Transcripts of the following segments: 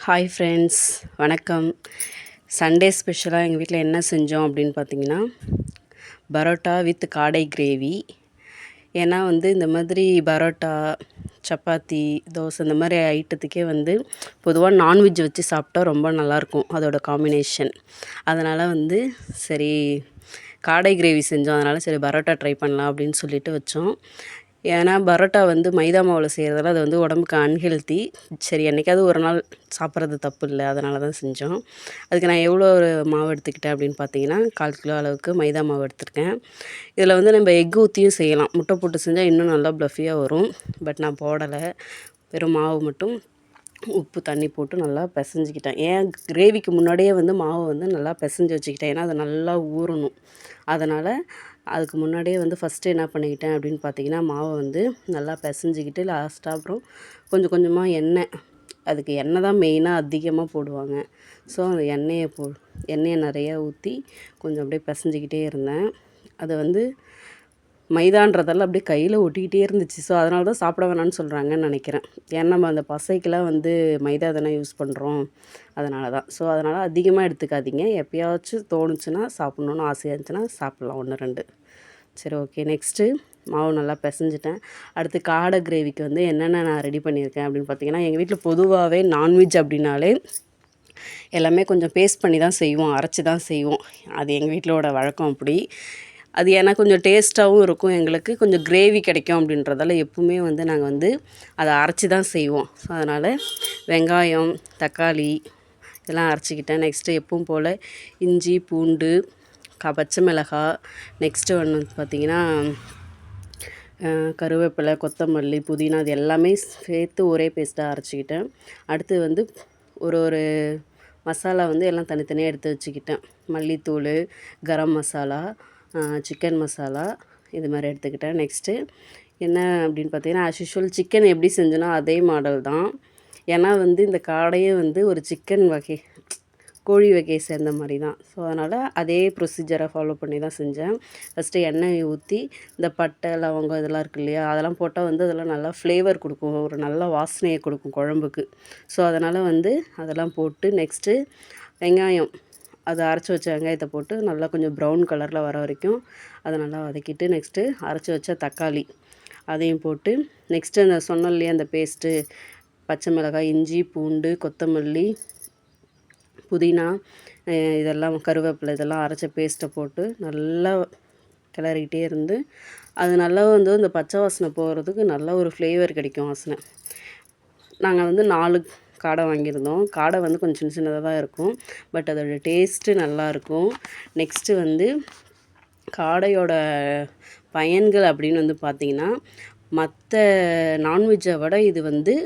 Hi friends, வணக்கம். Sunday ஸ்பெஷலாக எங்கள் வீட்டில் என்ன செஞ்சோம் அப்படின்னு பார்த்தீங்கன்னா, பரோட்டா வித் காடை கிரேவி. ஏன்னா இந்த மாதிரி பரோட்டா, சப்பாத்தி, தோசை இந்த மாதிரி ஐட்டத்துக்கே பொதுவாக நான்வெஜ் வச்சு சாப்பிட்டா ரொம்ப நல்லாயிருக்கும் அதோட காம்பினேஷன். அதனால் சரி காடை கிரேவி செஞ்சோம். அதனால் சரி பரோட்டா ட்ரை பண்ணலாம் அப்படின்னு சொல்லிட்டு வச்சோம். ஏன்னா பரோட்டா மைதா மாவில் செய்கிறதால அது உடம்புக்கு அன்ஹெல்த்தி. சரி என்றைக்காவது ஒரு நாள் சாப்பிட்றது தப்பு இல்லை, அதனால தான் செஞ்சோம். அதுக்கு நான் எவ்வளோ ஒரு மாவு எடுத்துக்கிட்டேன் அப்படின்னு பார்த்தீங்கன்னா, 1/4 கிலோ அளவுக்கு மைதா மாவு எடுத்துருக்கேன். இதில் நம்ம எக் ஊற்றியும் செய்யலாம். முட்டை போட்டு செஞ்சால் இன்னும் நல்லா ப்ளஃபியாக வரும். பட் நான் போடலை, வெறும் மாவு மட்டும் உப்பு தண்ணி போட்டு நல்லா பிசைஞ்சிக்கிட்டேன். ஏன் கிரேவிக்கு முன்னாடியே மாவு நல்லா பிசைஞ்சு வச்சுக்கிட்டேன். ஏன்னா அது நல்லா ஊறணும். அதனால் அதுக்கு முன்னாடியே ஃபஸ்ட்டு என்ன பண்ணிக்கிட்டேன் அப்படின்னு பார்த்தீங்கன்னா, மாவை நல்லா பிசைஞ்சிக்கிட்டு லாஸ்ட்டாக அப்புறம் கொஞ்சம் கொஞ்சமாக எண்ணெய், அதுக்கு எண்ணெய் தான் மெயினாக அதிகமாக போடுவாங்க. ஸோ அந்த எண்ணெயை நிறையா ஊற்றி கொஞ்சம் அப்படியே பிசைஞ்சிக்கிட்டே இருந்தேன். அது மைதான்றதெல்லாம் அப்படியே கையில் ஒட்டிக்கிட்டே இருந்துச்சு. ஸோ அதனால தான் சாப்பிட வேணான்னு சொல்கிறாங்கன்னு நினைக்கிறேன். ஏன்னா நம்ம அந்த பசைக்கெலாம் மைதா தானே யூஸ் பண்ணுறோம், அதனால தான். ஸோ அதனால் அதிகமாக எடுத்துக்காதீங்க. எப்போயாச்சும் தோணுச்சுன்னா, சாப்பிட்ணுன்னு ஆசையாக இருந்துச்சுன்னா சாப்பிட்லாம் 1, 2. சரி, ஓகே. நெக்ஸ்ட்டு மாவு நல்லா பிசைஞ்சிட்டேன். அடுத்து காடை கிரேவிக்கு என்னென்ன நான் ரெடி பண்ணியிருக்கேன் அப்படின்னு பார்த்தீங்கன்னா, எங்கள் வீட்டில் பொதுவாகவே நான்வெஜ் அப்படின்னாலே எல்லாமே கொஞ்சம் பேஸ்ட் பண்ணி தான் செய்வோம், அரைச்சி தான் செய்வோம். அது எங்கள் வீட்டிலோட வழக்கம் அப்படி. அது ஏன்னா கொஞ்சம் டேஸ்ட்டாகவும் இருக்கும், எங்களுக்கு கொஞ்சம் கிரேவி கிடைக்கும் அப்படின்றதால எப்பவுமே நாங்கள் அதை அரைச்சி தான் செய்வோம். ஸோ அதனால் வெங்காயம், தக்காளி இதெல்லாம் அரைச்சிக்கிட்டேன். நெக்ஸ்ட்டு எப்பவும் போல் இஞ்சி, பூண்டு, பச்சை மிளகாய், நெக்ஸ்ட்டு பார்த்திங்கன்னா கருவேப்பிலை, கொத்தமல்லி, புதினா இது எல்லாமே சேர்த்து ஒரே பேஸ்ட்டாக அரைச்சிக்கிட்டேன். அடுத்து ஒரு மசாலா எல்லாம் தனித்தனியாக எடுத்து வச்சுக்கிட்டேன். மல்லித்தூள், கரம் மசாலா, சிக்கன் மசாலா இது மாதிரி எடுத்துக்கிட்டேன். நெக்ஸ்ட்டு என்ன அப்படின்னு பார்த்தீங்கன்னா, ஆஸ் யூஷுவல் சிக்கன் எப்படி செஞ்சோன்னா அதே மாடல் தான். ஏன்னா இந்த காடையே ஒரு சிக்கன் வகை, கோழி வகையை சேர்ந்த மாதிரி தான். ஸோ அதனால் அதே ப்ரொசீஜரை ஃபாலோ பண்ணி தான் செஞ்சேன். ஃபஸ்ட்டு எண்ணெயை ஊற்றி இந்த பட்டை, லவங்கம் இதெல்லாம் இருக்குது இல்லையா, அதெல்லாம் போட்டால் அதெல்லாம் நல்லா ஃப்ளேவர் கொடுக்கும், ஒரு நல்ல வாசனையை கொடுக்கும் குழம்புக்கு. ஸோ அதனால் அதெல்லாம் போட்டு நெக்ஸ்ட்டு வெங்காயம், அதை அரைச்சி வச்ச வெங்காயத்தை போட்டு நல்லா கொஞ்சம் ப்ரௌன் கலரில் வர வரைக்கும் அதை நல்லா வதக்கிட்டு, நெக்ஸ்ட்டு அரைச்சி வச்ச தக்காளி அதையும் போட்டு, நெக்ஸ்ட்டு அந்த சொன்னோம் இல்லையா அந்த பேஸ்ட்டு, பச்சை மிளகாய், இஞ்சி, பூண்டு, கொத்தமல்லி, புதினா இதெல்லாம், கருவேப்பிலை இதெல்லாம் அரைச்ச பேஸ்ட்டை போட்டு நல்லா கிளறிக்கிட்டே இருந்து அது நல்லா இந்த பச்சை வாசனை போகிறதுக்கு நல்ல ஒரு ஃப்ளேவர் கிடைக்கும், வாசனை. நாங்கள் 4 காடை வாங்கியிருந்தோம். காடை கொஞ்சம் சின்ன சின்னதாக தான் இருக்கும், பட் அதோடய டேஸ்ட்டு நல்லாயிருக்கும். நெக்ஸ்ட்டு காடையோட பயன்கள் அப்படின்னு பார்த்திங்கன்னா, மற்ற நான்வெஜ்ஜை விட இது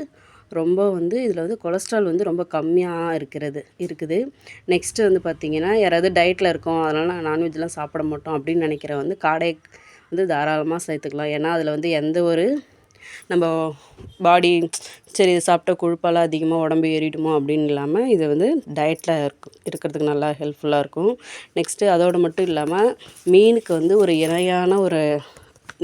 ரொம்ப இதில் கொலஸ்ட்ரால் ரொம்ப கம்மியாக இருக்குது. நெக்ஸ்ட்டு பார்த்திங்கன்னா, யாராவது டயட்டில் இருக்கோம், அதனால் நாங்கள் நான்வெஜ்லாம் சாப்பிட மாட்டோம் அப்படின்னு நினைக்கிற காடை தாராளமாக சேர்த்துக்கலாம். ஏன்னா அதில் எந்த ஒரு நம்ம பாடி சரி இது சாப்பிட்டா கொழுப்பால் அதிகமாக உடம்பு ஏறிடுமோ அப்படின்னு இல்லாமல் இது டயட்டில் இருக்கிறதுக்கு நல்லா ஹெல்ப்ஃபுல்லாக இருக்கும். நெக்ஸ்ட்டு அதோடு மட்டும் இல்லாமல் மீனுக்கு ஒரு இணையான ஒரு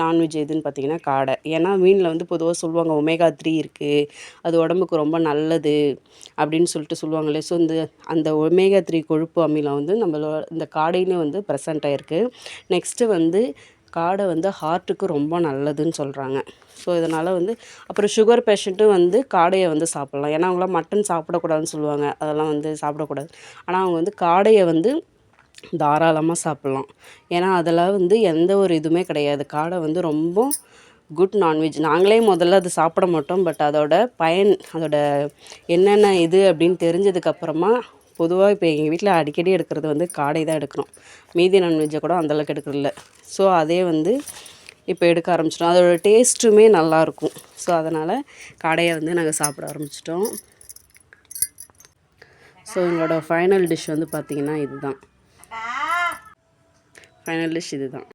நான்வெஜ் எதுன்னு பார்த்திங்கன்னா காடை. ஏன்னா மீனில் பொதுவாக சொல்லுவாங்க ஒமேகா 3 இருக்குது, அது உடம்புக்கு ரொம்ப நல்லது அப்படின்னு சொல்லிட்டு சொல்லுவாங்களே. ஸோ அந்த ஒமேகா 3 கொழுப்பு அமிலம் நம்மளோட இந்த காடையிலே ப்ரெசென்ட் ஆகிருக்கு. நெக்ஸ்ட்டு காடை ஹார்ட்டுக்கு ரொம்ப நல்லதுன்னு சொல்கிறாங்க. ஸோ இதனால் அப்புறம் சுகர் பேஷண்ட்டும் காடையை சாப்பிட்லாம். ஏன்னா அவங்களாம் மட்டன் சாப்பிடக்கூடாதுன்னு சொல்லுவாங்க, அதெல்லாம் சாப்பிடக்கூடாது. ஆனால் அவங்க காடையை தாராளமாக சாப்பிட்லாம். ஏன்னா அதில் எந்த ஒரு இதுவுமே கிடையாது. காடை ரொம்ப குட் நான்வெஜ். நாங்களே முதல்ல அது சாப்பிட மாட்டோம், பட் அதோட பயன், அதோட என்னென்ன இது அப்படின்னு தெரிஞ்சதுக்கப்புறமா பொதுவாக இப்போ எங்கள் வீட்டில் அடிக்கடி எடுக்கிறது காடை தான் எடுக்கிறோம். மீதி நான்வெஜ்ஜை கூட அந்தளவுக்கு எடுக்கிறதில்ல. ஸோ அதே இப்போ எடுக்க ஆரம்பிச்சிட்டோம். அதோட டேஸ்ட்டுமே நல்லாயிருக்கும். ஸோ அதனால் காடையை நாங்கள் சாப்பிட ஆரம்பிச்சிட்டோம். ஸோ எங்களோட ஃபைனல் டிஷ் பார்த்திங்கன்னா இதுதான். ஃபைனல் டிஷ் இதுதான்.